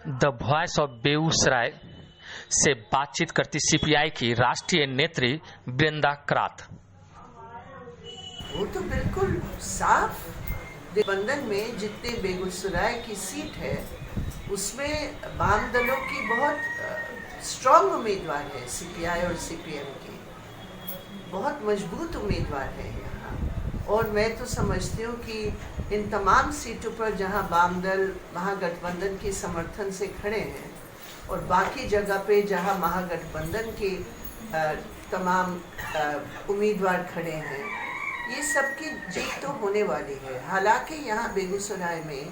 The voice of Begusarai से बातचीत करती सीपीआई की राष्ट्रीय नेत्री वृंदा करात। वो तो बिल्कुल साफ गठबंधन में जितने बेगूसराय की सीट है उसमें वाम दलों की बहुत स्ट्रांग उम्मीदवार है। सीपीआई और सीपीएम की बहुत मजबूत उम्मीदवार है यहाँ, और मैं तो समझती हूँ कि इन तमाम सीटों पर जहाँ वाम दल महागठबंधन के समर्थन से खड़े हैं और बाकी जगह पे जहाँ महागठबंधन के तमाम उम्मीदवार खड़े हैं, ये सबकी जीत तो होने वाली है। हालांकि यहाँ बेगूसराय में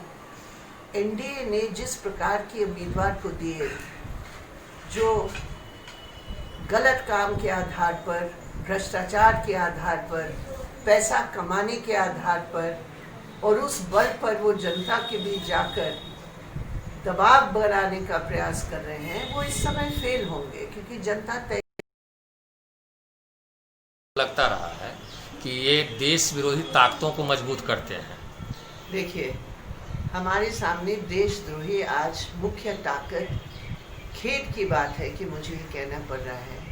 एनडीए ने जिस प्रकार के उम्मीदवार को दिए, जो गलत काम के आधार पर, भ्रष्टाचार के आधार पर, पैसा कमाने के आधार पर और उस बल पर वो जनता के बीच जाकर दबाव बनाने का प्रयास कर रहे हैं, वो इस समय फेल होंगे, क्योंकि जनता तय लगता रहा है कि ये देश विरोधी ताकतों को मजबूत करते हैं। देखिए, हमारे सामने देशद्रोही आज मुख्य ताकत, खेद की बात है कि मुझे ये कहना पड़ रहा है,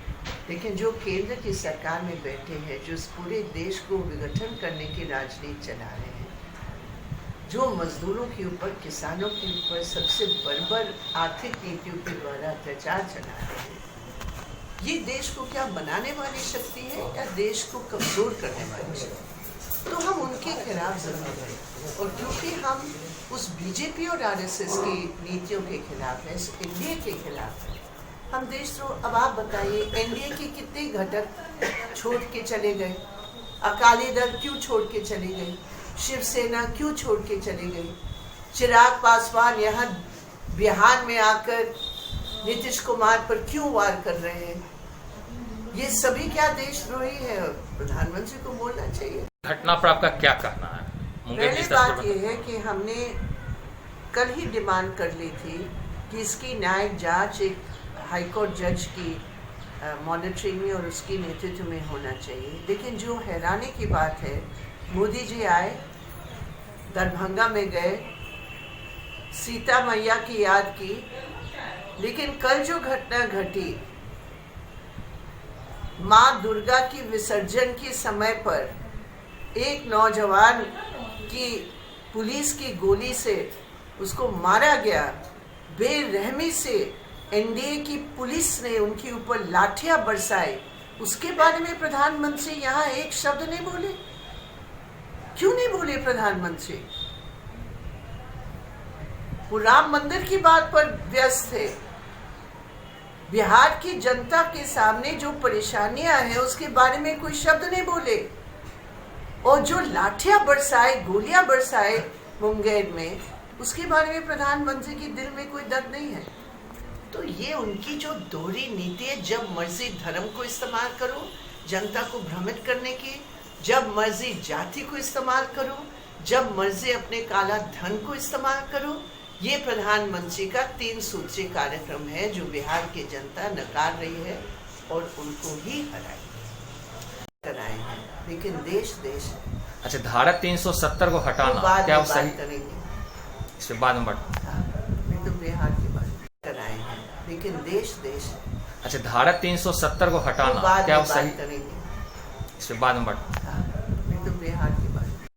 लेकिन जो केंद्र की सरकार में बैठे हैं, जो इस पूरे देश को विघटन करने की राजनीति चला रहे हैं, जो मजदूरों के ऊपर, किसानों के ऊपर सबसे बर्बर आर्थिक नीतियों के द्वारा अत्याचार चला रहे हैं, ये देश को क्या बनाने वाली शक्ति है या देश को कमजोर करने वाली शक्ति? तो हम उनके खिलाफ जरूर हैं, और क्योंकि हम उस बीजेपी और आरएसएस की नीतियों के खिलाफ है, एनडीए के खिलाफ है, हम देशद्रोह। अब आप बताइए, एनडीए के कितने घटक छोड़ के चले गए? अकाली दल क्यों छोड़ के चली गई? शिवसेना क्यों छोड़ के चली गई? चिराग पासवान यहाँ बिहार में आकर नीतीश कुमार पर क्यों वार कर रहे हैं? ये सभी क्या देशद्रोही है? प्रधानमंत्री को बोलना चाहिए। घटना पर आपका क्या कहना है? पहली बात यह है कि हमने कल ही डिमांड कर ली थी कि इसकी न्यायिक जांच एक हाईकोर्ट जज की मॉनिटरिंग में और उसकी नेतृत्व में होना चाहिए। लेकिन जो हैरानी की बात है, मोदी जी आए, दरभंगा में गए, सीता मैया की याद की, लेकिन कल जो घटना घटी, माँ दुर्गा की विसर्जन के समय पर एक नौजवान की पुलिस की गोली से उसको मारा गया, बेरहमी से एनडीए की पुलिस ने उनके ऊपर लाठियां बरसाई, उसके बारे में प्रधानमंत्री यहाँ एक शब्द नहीं बोले। क्यों नहीं बोले प्रधानमंत्री? वो राम मंदिर की बात पर व्यस्त थे। बिहार की जनता के सामने जो परेशानियां हैं उसके बारे में कोई शब्द नहीं बोले, और जो लाठियां बरसाए, गोलियां बरसाए मुंगेर में, उसके बारे में प्रधानमंत्री के दिल में कोई दर्द नहीं है। तो ये उनकी जो दोहरी नीति है, जब मर्जी धर्म को इस्तेमाल करो जनता को भ्रमित करने की, जब मर्जी जाति को इस्तेमाल करो, जब मर्जी अपने काला धन को इस्तेमाल करो। ये प्रधानमंत्री का 3 सूत्रीय कार्यक्रम है जो बिहार की जनता नकार रही है और उनको ही कराए हैं। लेकिन देश है। अच्छा, धारा 370 को हटाना तो क्या सही करेंगे? इसके बाद में तो बिहार की बात कराए हैं, लेकिन देश है। अच्छा, धारा 370 को हटाना तो क्या सही करेंगे? इसके बाद में तो बिहार